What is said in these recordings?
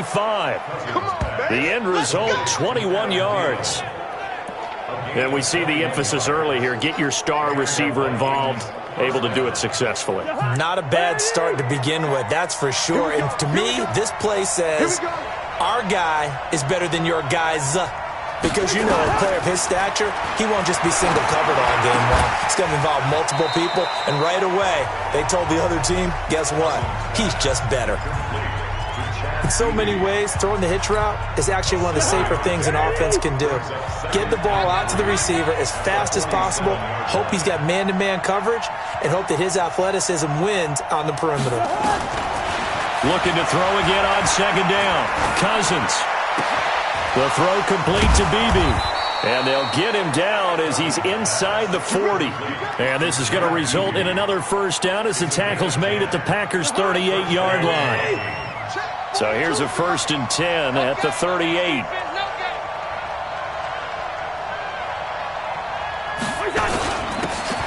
25. The end result, 21 yards. And we see the emphasis early here. Get your star receiver involved, able to do it successfully. Not a bad start to begin with, that's for sure. And to me, this play says our guy is better than your guys. Because, you know, a player of his stature, he won't just be single covered all game long. It's going to involve multiple people. And right away, they told the other team, guess what? He's just better. In so many ways, throwing the hitch route is actually one of the safer things an offense can do. Get the ball out to the receiver as fast as possible, hope he's got man-to-man coverage, and hope that his athleticism wins on the perimeter. Looking to throw again on second down. Cousins. The throw complete to Beebe. And they'll get him down as he's inside the 40. And this is going to result in another first down as the tackle's made at the Packers' 38-yard line. So here's a 1st and 10 at the 38.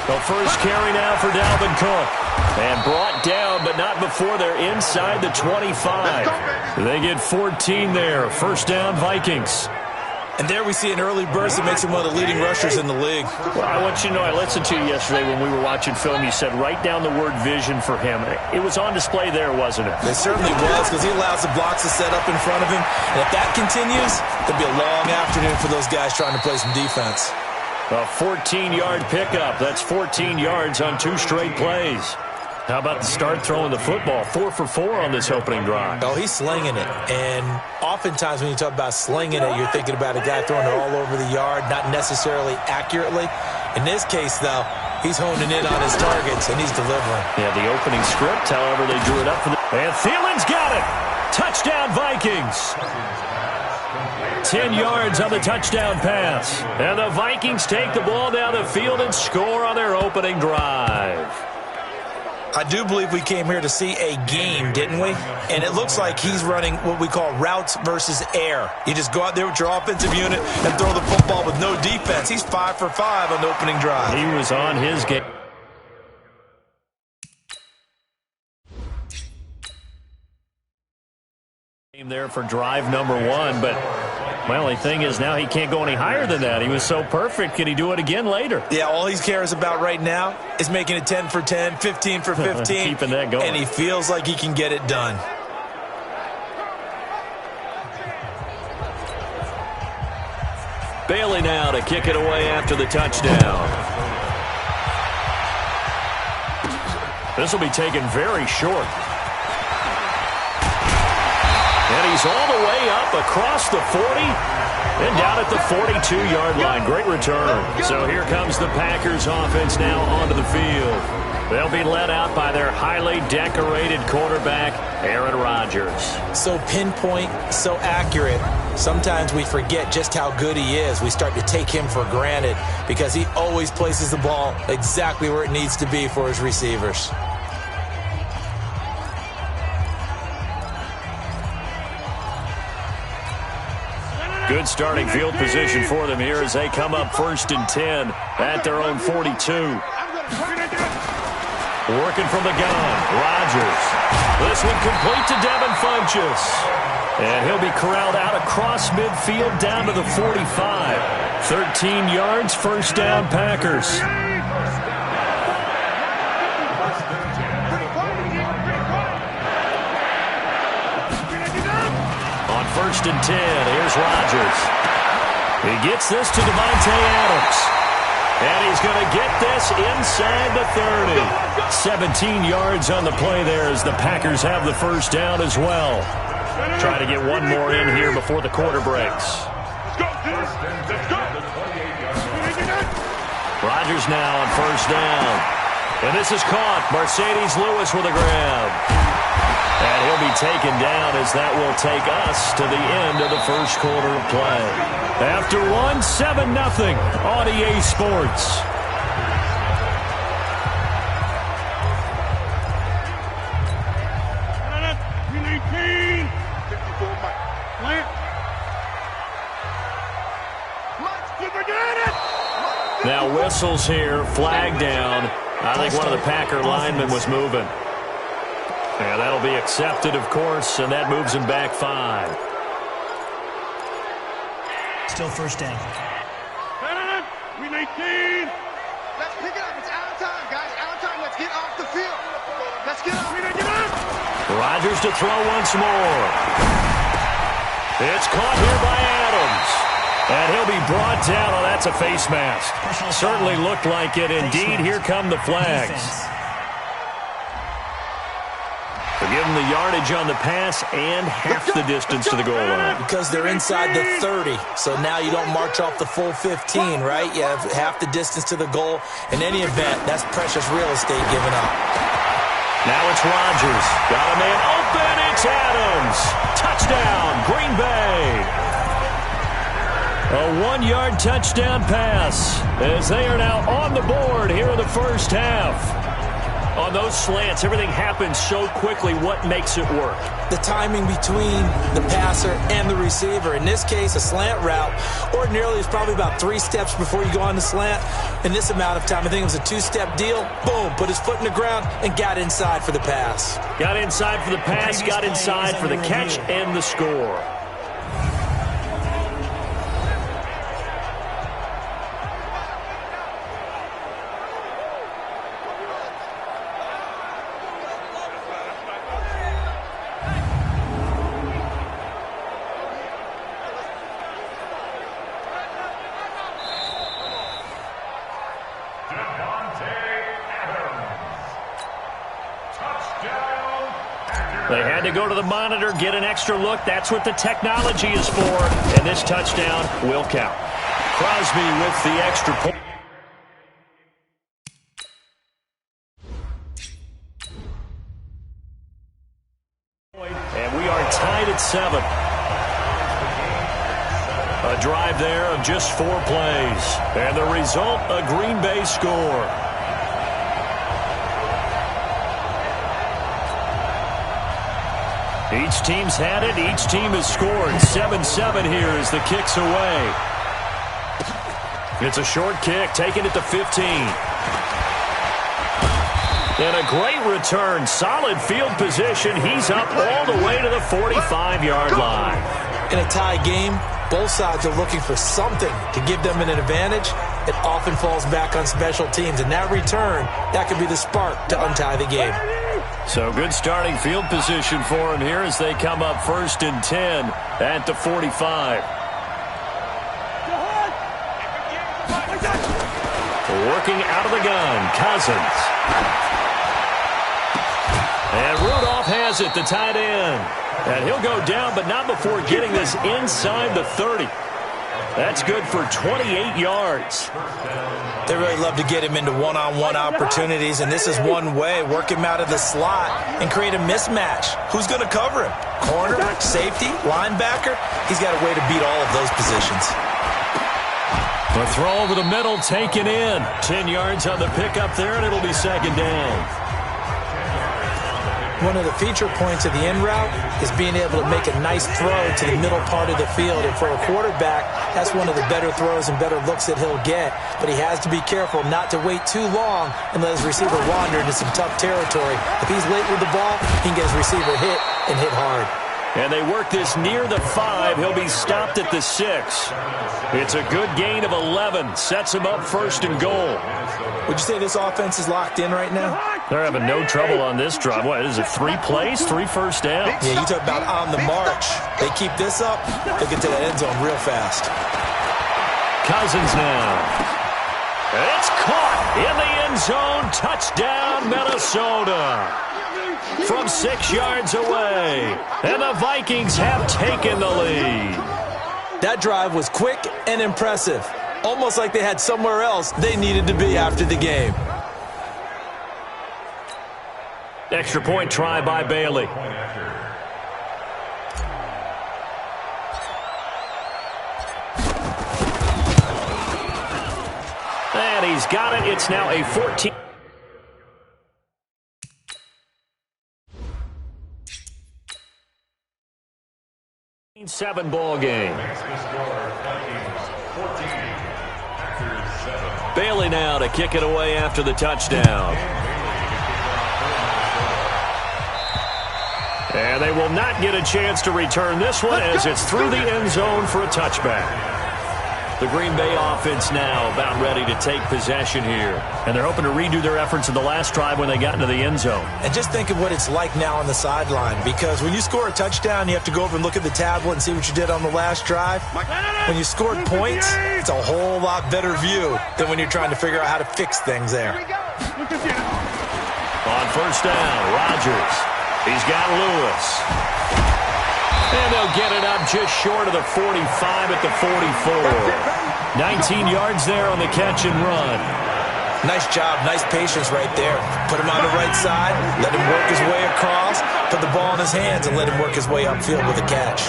The first carry now for Dalvin Cook. And brought down, but not before they're inside the 25. They get 14 there. First down, Vikings. And there we see an early burst that makes him one of the leading rushers in the league. Well, I want you to know, I listened to you yesterday when we were watching film. You said write down the word vision for him. It was on display there, wasn't it? It certainly was, because he allows the blocks to set up in front of him. And if that continues, there'll be a long afternoon for those guys trying to play some defense. A 14-yard pickup. That's 14 yards on 2 straight plays. How about the start throwing the football? 4 for 4 on this opening drive. Oh, he's slinging it. And oftentimes when you talk about slinging it, you're thinking about a guy throwing it all over the yard, not necessarily accurately. In this case, though, he's honing in on his targets, and he's delivering. Yeah, the opening script, however, they drew it up for the... And Thielen's got it! Touchdown, Vikings! 10 yards on the touchdown pass. And the Vikings take the ball down the field and score on their opening drive. I do believe we came here to see a game, didn't we? And it looks like he's running what we call routes versus air. You just go out there with your offensive unit and throw the football with no defense. He's 5 for 5 on the opening drive. He was on his game. There for drive number 1, but my only thing is now he can't go any higher than that. He was so perfect. Can he do it again later? Yeah, all he cares about right now is making it 10 for 10, 15 for 15. Keeping that going. And he feels like he can get it done. Bailey now to kick it away after the touchdown. This will be taken very short. And he's all the way up across the 40 and down at the 42-yard line. Great return. So here comes the Packers offense now onto the field. They'll be led out by their highly decorated quarterback, Aaron Rodgers. So pinpoint, so accurate. Sometimes we forget just how good he is. We start to take him for granted because he always places the ball exactly where it needs to be for his receivers. Good starting field position for them here as they come up 1st and 10 at their own 42. Working from the gun, Rodgers. This one complete to Devin Funchess. And he'll be corralled out across midfield down to the 45. 13 yards, first down, Packers. On 1st and 10, here's Rodgers. He gets this to Devontae Adams. And he's going to get this inside the 30. 17 yards on the play there as the Packers have the first down as well. Trying to get one more in here before the quarter breaks. Rodgers now on 1st down. And this is caught. Mercedes Lewis with a grab. And he'll be taken down as that will take us to the end of the first quarter of play. After 7-0 on EA Sports. Now whistles here, flag down. I think one of the Packer linemen was moving. And that'll be accepted, of course, and that moves him back 5. Still first down. We need 10. Let's pick it up. It's out of time, guys. Out of time. Let's get off the field. Let's get up. We need to get up. Rodgers to throw once more. It's caught here by Adams. And he'll be brought down. Oh, that's a face mask. Certainly looked like it. Indeed, here come the flags. They'll give him the yardage on the pass and half the distance to the goal line. Because they're inside the 30, so now you don't march off the full 15, right? You have half the distance to the goal. In any event, that's precious real estate given up. Now it's Rodgers. Got a man open. It's Adams. Touchdown, Green Bay. A 1-yard touchdown pass as they are now on the board here in the first half. On those slants, everything happens so quickly. What makes it work? The timing between the passer and the receiver. In this case, a slant route ordinarily is probably about 3 steps before you go on the slant. In this amount of time, I think it was a 2-step deal. Boom, put his foot in the ground and got inside for the pass. Got inside for the pass, got inside for the catch and the score. They had to go to the monitor, get an extra look. That's what the technology is for. And this touchdown will count. Crosby with the extra point. And we are tied at 7. A drive there of just 4 plays. And the result, a Green Bay score. Each team's had it. Each team has scored. 7-7 here as the kick's away. It's a short kick, taking it to 15. And a great return. Solid field position. He's up all the way to the 45-yard line. In a tie game, both sides are looking for something to give them an advantage. It often falls back on special teams. And that return, that could be the spark to untie the game. So good starting field position for him here as they come up 1st and 10 at the 45. Working out of the gun, Cousins. And Rudolph has it, the tight end. And he'll go down, but not before getting this inside the 30. That's good for 28 yards. They really love to get him into one-on-one opportunities, and this is one way. Work him out of the slot and create a mismatch. Who's going to cover him? Corner, safety, linebacker? He's got a way to beat all of those positions. A throw over the middle, taken in. 10 yards on the pickup there, and it'll be 2nd down. One of the feature points of the in route is being able to make a nice throw to the middle part of the field. And for a quarterback, that's one of the better throws and better looks that he'll get. But he has to be careful not to wait too long and let his receiver wander into some tough territory. If he's late with the ball, he can get his receiver hit and hit hard. And they work this near the 5. He'll be stopped at the 6. It's a good gain of 11. Sets him up 1st and goal. Would you say this offense is locked in right now? They're having no trouble on this drive. What, is it 3 plays, 3 first downs? Yeah, you talk about on the march. They keep this up, they'll get to that end zone real fast. Cousins now. It's caught in the end zone. Touchdown, Minnesota. From 6 yards away. And the Vikings have taken the lead. That drive was quick and impressive. Almost like they had somewhere else they needed to be after the game. Extra point try by Bailey. And he's got it. It's now a 14. 7 ball game. Bailey now to kick it away after the touchdown. And they will not get a chance to return this one as it's through the end zone for a touchback. The Green Bay offense now about ready to take possession here. And they're hoping to redo their efforts in the last drive when they got into the end zone. And just think of what it's like now on the sideline, because when you score a touchdown, you have to go over and look at the tablet and see what you did on the last drive. When you scored points, it's a whole lot better view than when you're trying to figure out how to fix things there. On first down, Rodgers. He's got Lewis. And they'll get it up just short of the 45 at the 44. 19 yards there on the catch and run. Nice job, nice patience right there. Put him on the right side, let him work his way across, put the ball in his hands, and let him work his way upfield with a catch.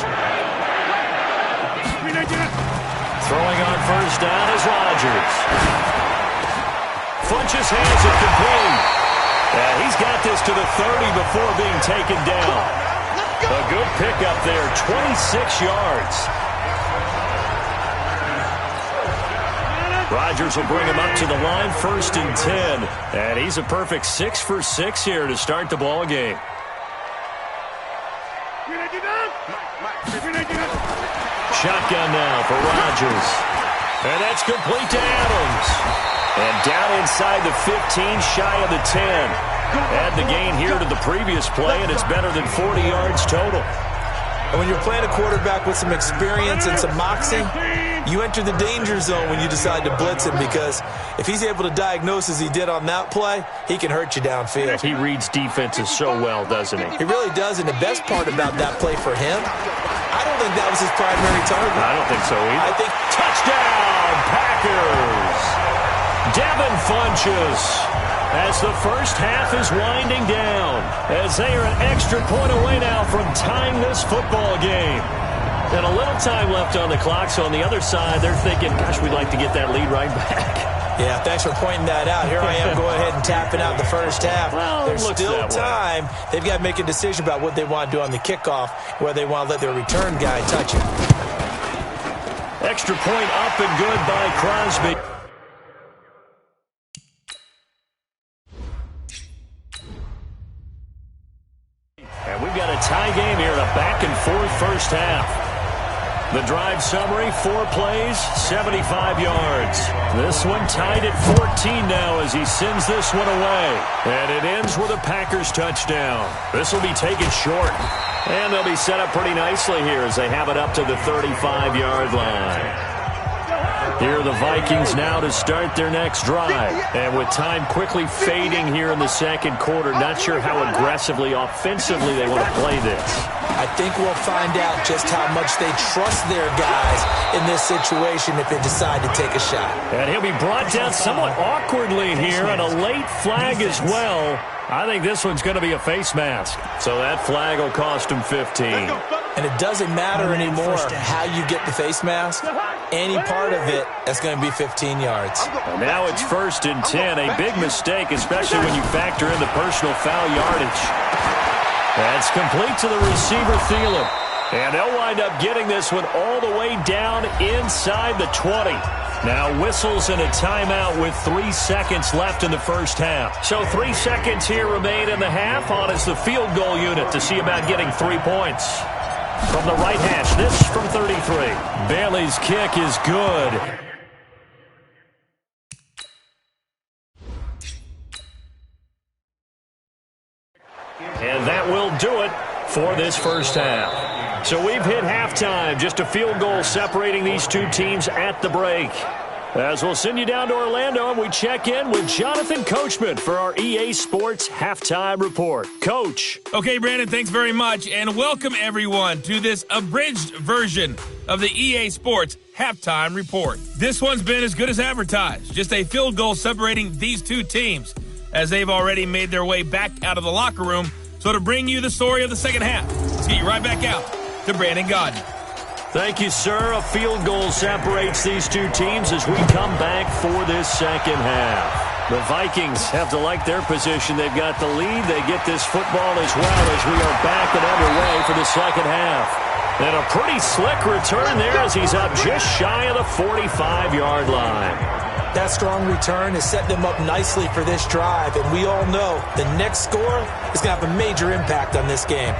Throwing on first down is Rodgers. Funches has it complete. He's got this to the 30 before being taken down. A good pickup there, 26 yards. Rodgers will bring him up to the line, 1st and 10. And he's a perfect 6 for 6 here to start the ball game. Shotgun now for Rodgers. And that's complete to Adams. And down inside the 15, shy of the 10. Add the gain here to the previous play, and it's better than 40 yards total. And when you're playing a quarterback with some experience and some moxie, you enter the danger zone when you decide to blitz him, because if he's able to diagnose as he did on that play, he can hurt you downfield. He reads defenses so well, doesn't he? He really does, and the best part about that play for him, I don't think that was his primary target. I don't think so either. I think touchdown, Packers! Devin Funches, as the first half is winding down, as they are an extra point away now from tying this football game. And a little time left on the clock, so on the other side, they're thinking, gosh, we'd like to get that lead right back. Yeah, thanks for pointing that out. Here I am going ahead and tapping out the first half. Well, there's still time. They've got to make a decision about what they want to do on the kickoff, whether they want to let their return guy touch it. Extra point up and good by Crosby. And we've got a tie game here in a back-and-forth first half. The drive summary, 4 plays, 75 yards. This one tied at 14 now as he sends this one away. And it ends with a Packers touchdown. This will be taken short. And they'll be set up pretty nicely here as they have it up to the 35-yard line. Here are the Vikings now to start their next drive. And with time quickly fading here in the second quarter, not sure how aggressively, offensively they want to play this. I think we'll find out just how much they trust their guys in this situation if they decide to take a shot. And he'll be brought down somewhat awkwardly here, and a late flag as well. I think this one's going to be a face mask. So that flag will cost him 15. And it doesn't matter anymore how you get the face mask. Any part of it, that's going to be 15 yards. And now it's 1st and 10. A big mistake, especially when you factor in the personal foul yardage. That's complete to the receiver, Thielen. And they'll wind up getting this one all the way down inside the 20. Now whistles and a timeout with 3 seconds left in the first half. So 3 seconds here remain in the half. On is the field goal unit to see about getting 3 points. From the right hash, this from 33. Bailey's kick is good. And that will do it for this first half. So we've hit halftime, just a field goal separating these two teams at the break. As we'll send you down to Orlando, and we check in with Jonathan Coachman for our EA Sports Halftime Report. Coach. Okay, Brandon, thanks very much, and welcome everyone to this abridged version of the EA Sports Halftime Report. This one's been as good as advertised, just a field goal separating these two teams as they've already made their way back out of the locker room. So to bring you the story of the second half, let's get you right back out to Brandon Gaudin. Thank you, sir. A field goal separates these two teams as we come back for this second half. The Vikings have to like their position. They've got the lead. They get this football as well as we are back and underway for the second half. And a pretty slick return there as he's up just shy of the 45-yard line. That strong return has set them up nicely for this drive, and we all know the next score is going to have a major impact on this game.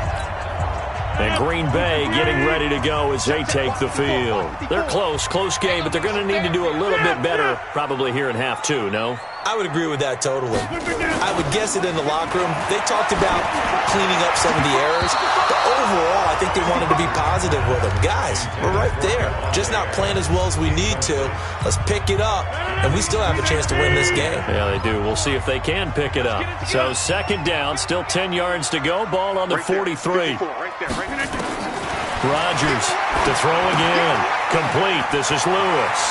And Green Bay getting ready to go as they take the field. They're close game, but they're going to need to do a little bit better probably here in half two, no? I would agree with that totally. I would guess it in the locker room. They talked about cleaning up some of the errors, but overall, I think they wanted to be positive with them. Guys, we're right there. Just not playing as well as we need to. Let's pick it up, and we still have a chance to win this game. Yeah, they do. We'll see if they can pick it up. So second down, still 10 yards to go. Ball on the 43. Rodgers to throw again. Complete. This is Lewis.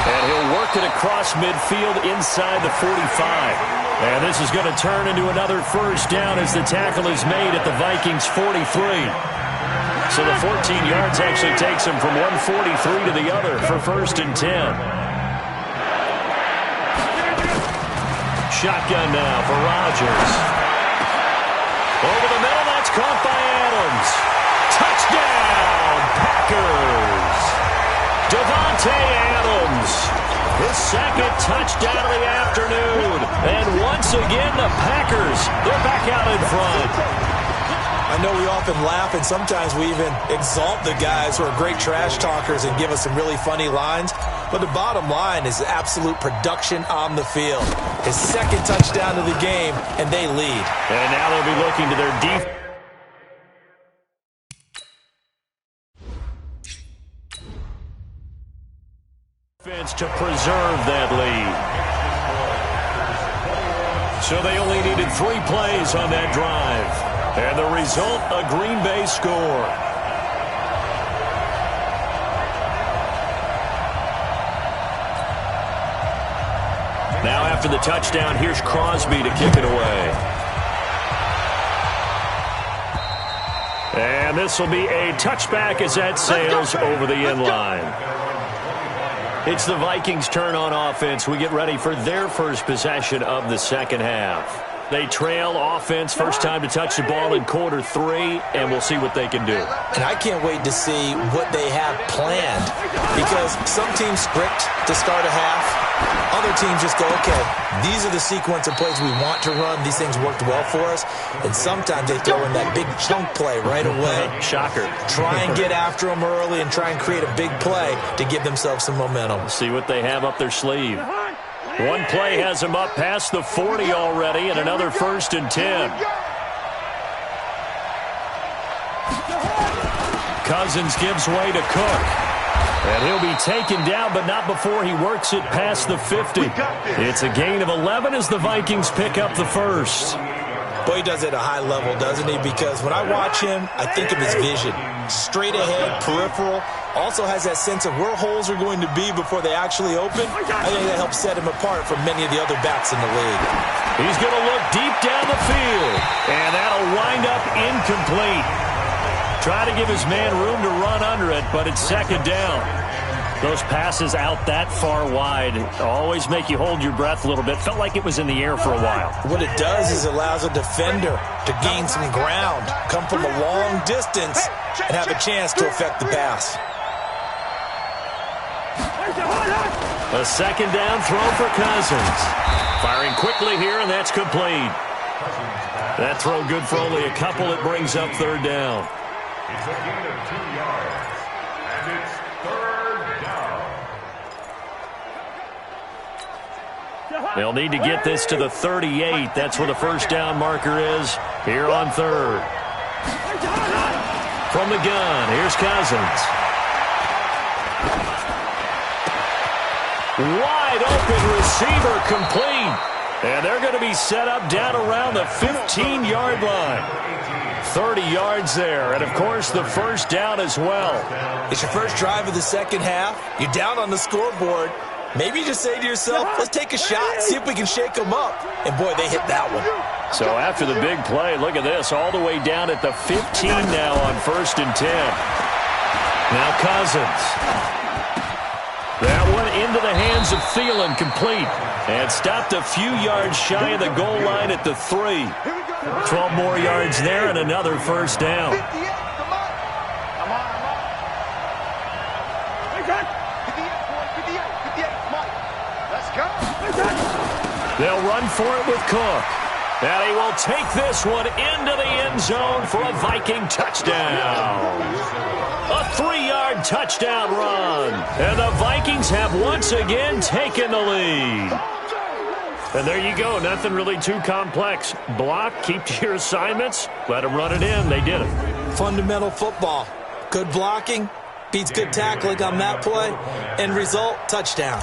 And he'll work it across midfield inside the 45. And this is going to turn into another first down as the tackle is made at the Vikings 43. So the 14 yards actually takes him from 143 to the other for first and 10. Shotgun now for Rodgers. Over the middle, that's caught by Adams. Touchdown, Packers. Davante Adams, his second touchdown of the afternoon. And once again, the Packers, they're back out in front. I know we often laugh, and sometimes we even exalt the guys who are great trash talkers and give us some really funny lines. But the bottom line is absolute production on the field. His second touchdown of the game, and they lead. And now they'll be looking to their defense. To preserve that lead. So they only needed 3 plays on that drive. And the result, a Green Bay score. Now after the touchdown, here's Crosby to kick it away. And this will be a touchback as that sails over the end line. It's the Vikings' turn on offense. We get ready for their first possession of the second half. They trail offense, first time to touch the ball in quarter 3, and we'll see what they can do. And I can't wait to see what they have planned, because some teams script to start a half. Other teams just go, okay, these are the sequence of plays we want to run. These things worked well for us. And sometimes they throw in that big chunk play right away. Shocker. Try and get after them early and try and create a big play to give themselves some momentum. See what they have up their sleeve. One play has them up past the 40 already, and another first and 10. Cousins gives way to Cook. And he'll be taken down, but not before he works it past the 50. It's a gain of 11 as the Vikings pick up the first. Boy, he does it at a high level, doesn't he? Because when I watch him, I think of his vision. Straight ahead, peripheral. Also has that sense of where holes are going to be before they actually open. I think that helps set him apart from many of the other backs in the league. He's going to look deep down the field. And that'll wind up incomplete. Try to give his man room to run under it, but it's second down. Those passes out that far wide always make you hold your breath a little bit. Felt like it was in the air for a while. What it does is it allows a defender to gain some ground, come from a long distance, and have a chance to affect the pass. A second down throw for Cousins. Firing quickly here, and that's complete. That throw good for only a couple. It brings up third down. It's a gain of 2 yards, and it's third down. They'll need to get this to the 38. That's where the first down marker is here on third. From the gun, here's Cousins. Wide open receiver complete. And they're going to be set up down around the 15-yard line. 30 yards there, and of course the first down as well. It's your first drive of the second half. You're down on the scoreboard. Maybe you just say to yourself, let's take a shot, see if we can shake them up. And boy, they hit that one. So after the big play, look at this, all the way down at the 15 now on first and 10. Now Cousins. That one into the hands of Thielen, complete. And stopped a few yards shy of the goal line at the 3. 12 more yards there and another first down. They'll run for it with Cook. And he will take this one into the end zone for a Viking touchdown. A 3-yard touchdown run. And the Vikings have once again taken the lead. And there you go. Nothing really too complex. Block, keep to your assignments, let them run it in. They did it. Fundamental football. Good blocking beats good tackling on that play. End result, touchdown.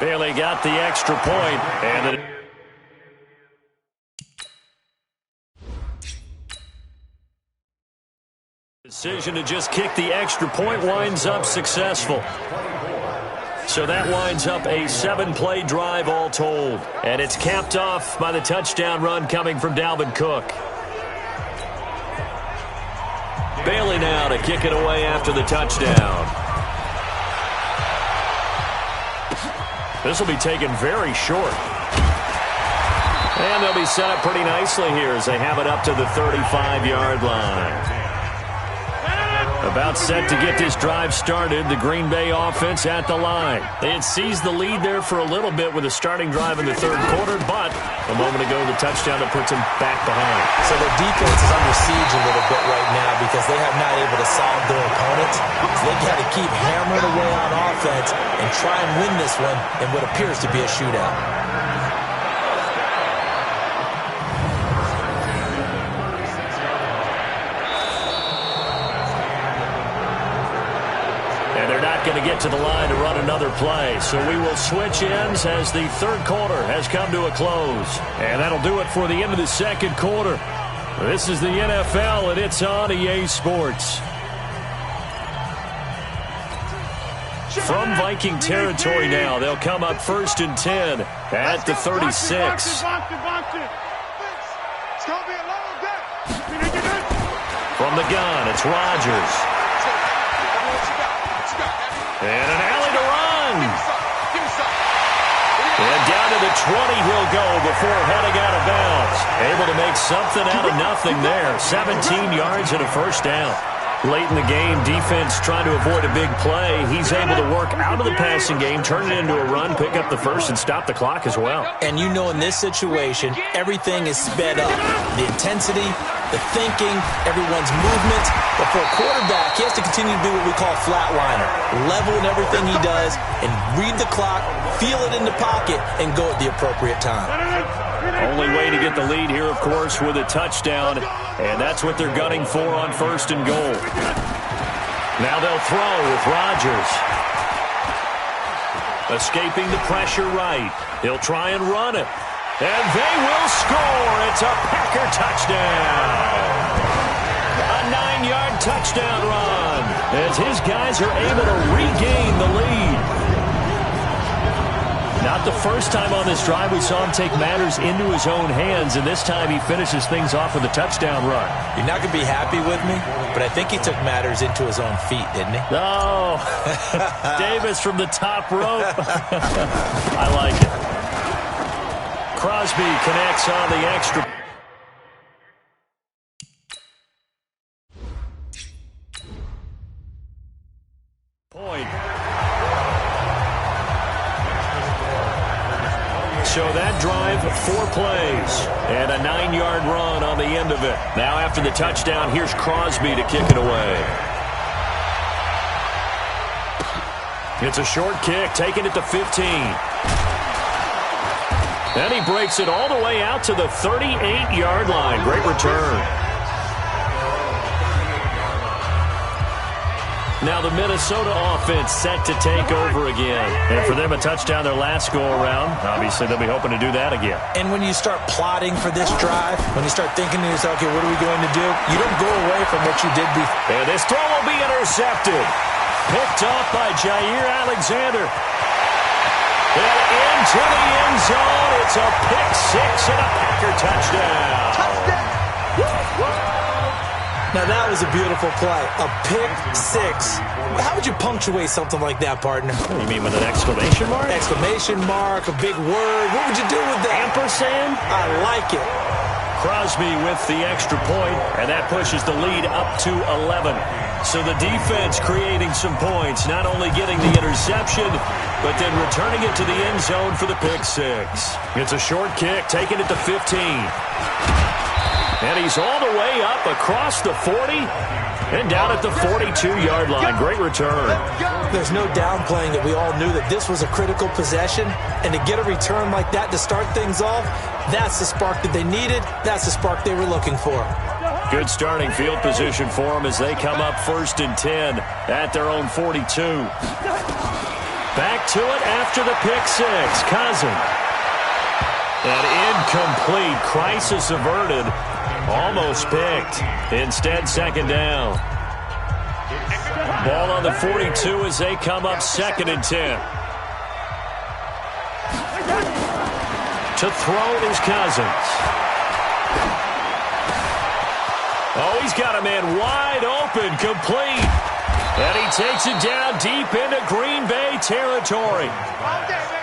Bailey got the extra point, and it decision to just kick the extra point winds up successful. So that winds up a 7-play drive all told. And it's capped off by the touchdown run coming from Dalvin Cook. Bailey now to kick it away after the touchdown. This will be taken very short. And they'll be set up pretty nicely here as they have it up to the 35-yard line. About set to get this drive started, the Green Bay offense at the line. They had seized the lead there for a little bit with a starting drive in the third quarter, but a moment ago, the touchdown that puts them back behind. So their defense is under siege a little bit right now because they have not able to solve their opponents. So they got to keep hammering away on offense and try and win this one in what appears to be a shootout. Going to get to the line to run another play. So we will switch ends as the third quarter has come to a close. And that'll do it for the end of the second quarter. This is the NFL, and it's on EA Sports. From Viking territory now, they'll come up 1st and 10 at the 36. From the gun, it's Rodgers. And an alley to run. And down to the 20 he'll go before heading out of bounds. Able to make something out of nothing there. 17 yards and a first down. Late in the game, defense trying to avoid a big play. He's able to work out of the passing game, turn it into a run, pick up the first, and stop the clock as well. And you know in this situation, everything is sped up. The intensity, the thinking, everyone's movement. But for a quarterback, he has to continue to do what we call flatliner. Level in everything he does and read the clock, feel it in the pocket, and go at the appropriate time. Only way to get the lead here, of course, with a touchdown, and that's what they're gunning for on 1st and goal. Now they'll throw with Rodgers. Escaping the pressure right. He'll try and run it. And they will score. It's a Packer touchdown. A 9-yard touchdown run as his guys are able to regain the lead. Not the first time on this drive we saw him take matters into his own hands, and this time he finishes things off with a touchdown run. You're not going to be happy with me, but I think he took matters into his own feet, didn't he? Oh, Davis from the top rope. I like it. Crosby connects on the extra point. So that drive, 4 plays, and a 9-yard run on the end of it. Now after the touchdown, here's Crosby to kick it away. It's a short kick, taking it to 15. And he breaks it all the way out to the 38-yard line. Great return. Now the Minnesota offense set to take over again. And for them, a touchdown their last go-around. Obviously, they'll be hoping to do that again. And when you start plotting for this drive, when you start thinking to yourself, okay, what are we going to do? You don't go away from what you did before. And this throw will be intercepted. Picked off by Jair Alexander. And into the end zone. It's a pick 6 and a Packer touchdown. Touchdown! Now, that was a beautiful play. A pick 6. How would you punctuate something like that, partner? What do you mean, with an exclamation mark? Exclamation mark, a big word. What would you do with that? Ampersand? I like it. Crosby with the extra point, and that pushes the lead up to 11. So the defense creating some points, not only getting the interception, but then returning it to the end zone for the pick six. It's a short kick, taking it to 15. And he's all the way up across the 40 and down at the 42-yard line. Great return. There's no downplaying that we all knew that this was a critical possession, and to get a return like that to start things off, that's the spark that they needed. That's the spark they were looking for. Good starting field position for them as they come up 1st and 10 at their own 42. Back to it after the pick six. Cousins. An incomplete. Crisis averted. Almost picked. Instead, 2nd down. Ball on the 42 as they come up 2nd and 10. To throw is Cousins. Oh, he's got a man wide open, complete. And he takes it down deep into Green Bay territory.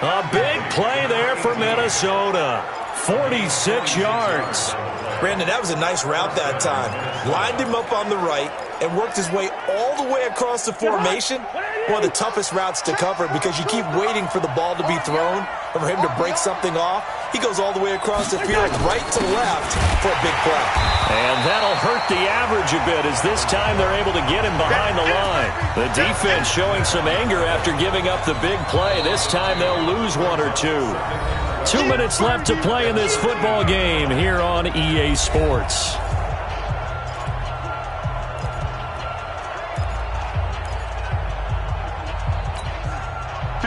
A big play there for Minnesota. 46 yards. Brandon, that was a nice route that time. Lined him up on the right and worked his way all the way across the formation. One of the toughest routes to cover because you keep waiting for the ball to be thrown or for him to break something off. He goes all the way across the field, right to left for a big play. And that'll hurt the average a bit as this time they're able to get him behind the line. The defense showing some anger after giving up the big play. This time they'll lose 1 or 2. 2 minutes left to play in this football game here on EA Sports.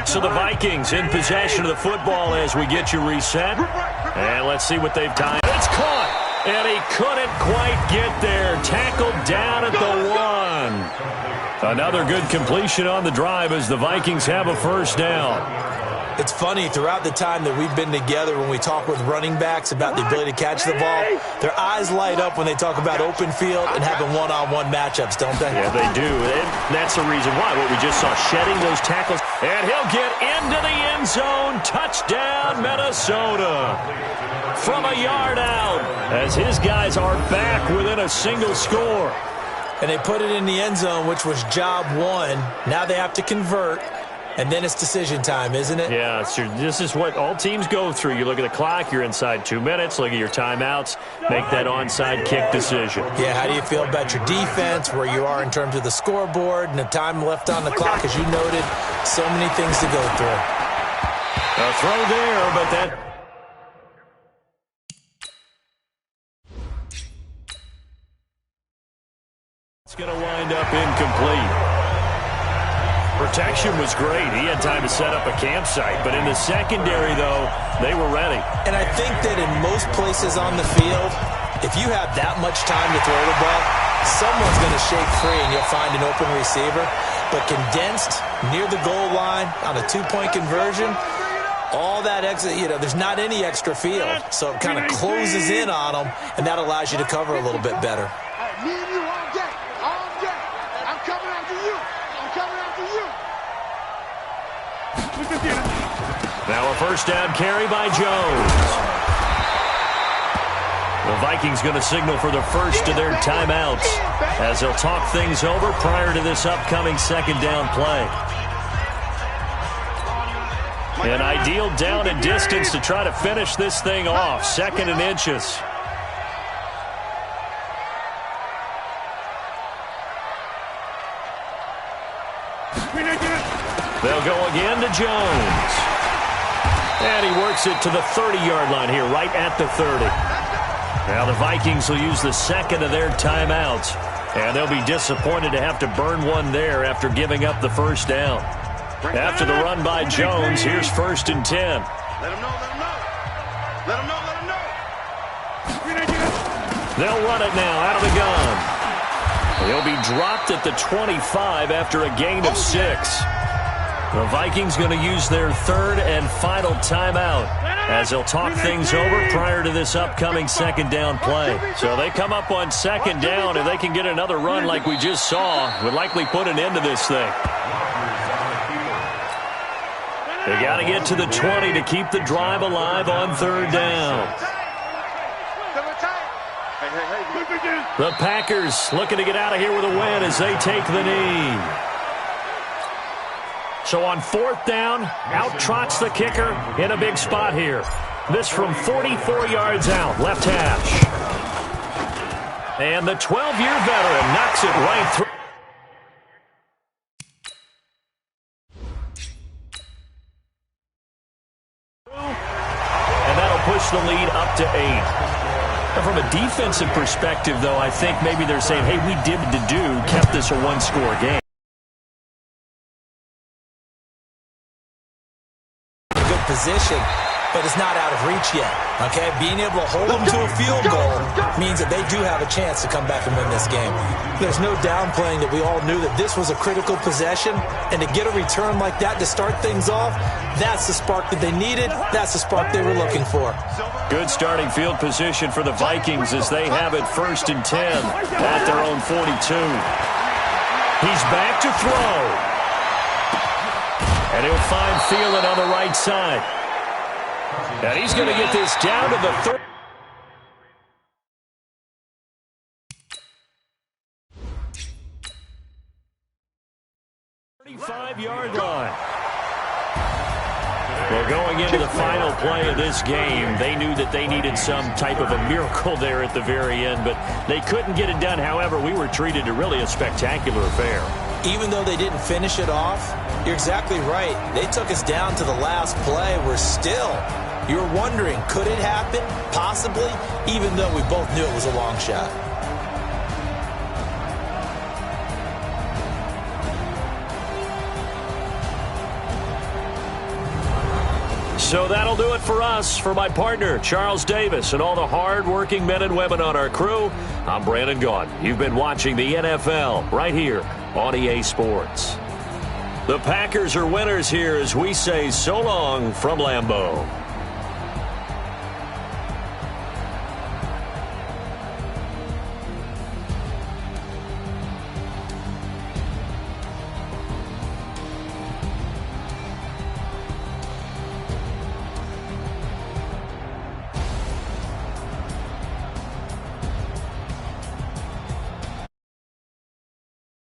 So the Vikings in possession of the football as we get you reset. And let's see what they've done. It's caught. And he couldn't quite get there. Tackled down at the 1. Another good completion on the drive as the Vikings have a 1st down. It's funny, throughout the time that we've been together when we talk with running backs about the ability to catch the ball, their eyes light up when they talk about open field and having one-on-one matchups, don't they? Yeah, they do. And that's the reason why. What we just saw, shedding those tackles. And he'll get into the end zone. Touchdown, Minnesota. From a yard out as his guys are back within a single score. And they put it in the end zone, which was job 1. Now they have to convert. And then it's decision time, isn't it? Yeah, so this is what all teams go through. You look at the clock, you're inside 2 minutes, look at your timeouts, make that onside kick decision. Yeah, how do you feel about your defense, where you are in terms of the scoreboard and the time left on the clock, as you noted, so many things to go through. A throw there, but that... It's going to wind up incomplete. Protection was great. He had time to set up a campsite. But in the secondary, though, they were ready. And I think that in most places on the field, if you have that much time to throw the ball, someone's going to shake free and you'll find an open receiver. But condensed near the goal line on a 2-point conversion, all that extra, there's not any extra field. So it kind of closes in on them, and that allows you to cover a little bit better. Me and you all day. All day. I'm coming after you. I'm coming after you. Now a 1st down carry by Jones. The Vikings going to signal for the first of their timeouts as they'll talk things over prior to this upcoming 2nd down play. An ideal down and distance to try to finish this thing off. 2nd and inches. They'll go again to Jones. And he works it to the 30-yard line here, right at the 30. Now the Vikings will use the 2nd of their timeouts. And they'll be disappointed to have to burn one there after giving up the 1st down. After the run by Jones, here's 1st and 10. Let him know, let him know. Let him know, let him know. They'll run it now out of the gun. He'll be dropped at the 25 after a gain of 6. The Vikings going to use their 3rd and final timeout as they'll talk things over prior to this upcoming 2nd down play. So they come up on 2nd down, and they can get another run like we just saw. Would likely put an end to this thing. They got to get to the 20 to keep the drive alive on 3rd down. Double tight. The Packers looking to get out of here with a win as they take the knee. So on 4th down, out trots the kicker in a big spot here. This from 44 yards out, left hash. And the 12-year veteran knocks it right through. And that'll push the lead up to 8. And from a defensive perspective, though, I think maybe they're saying, hey, we did to do, kept this a one-score game. Good position, but it's not out of reach yet, okay? Being able to hold them to a field goal means that they do have a chance to come back and win this game. There's no downplaying that we all knew that this was a critical possession, and to get a return like that to start things off, that's the spark that they needed. That's the spark they were looking for. Good starting field position for the Vikings as they have it 1st and 10 at their own 42. He's back to throw. And he'll find Thielen on the right side. And he's going to get this down to the 30. 35-yard line. Well, going into the final play of this game, they knew that they needed some type of a miracle there at the very end, but they couldn't get it done. However, we were treated to really a spectacular affair. Even though they didn't finish it off, you're exactly right. They took us down to the last play. You're wondering, could it happen? Possibly, even though we both knew it was a long shot. So that'll do it for us. For my partner, Charles Davis, and all the hard-working men and women on our crew, I'm Brandon Gaudin. You've been watching the NFL right here on EA Sports. The Packers are winners here as we say so long from Lambeau.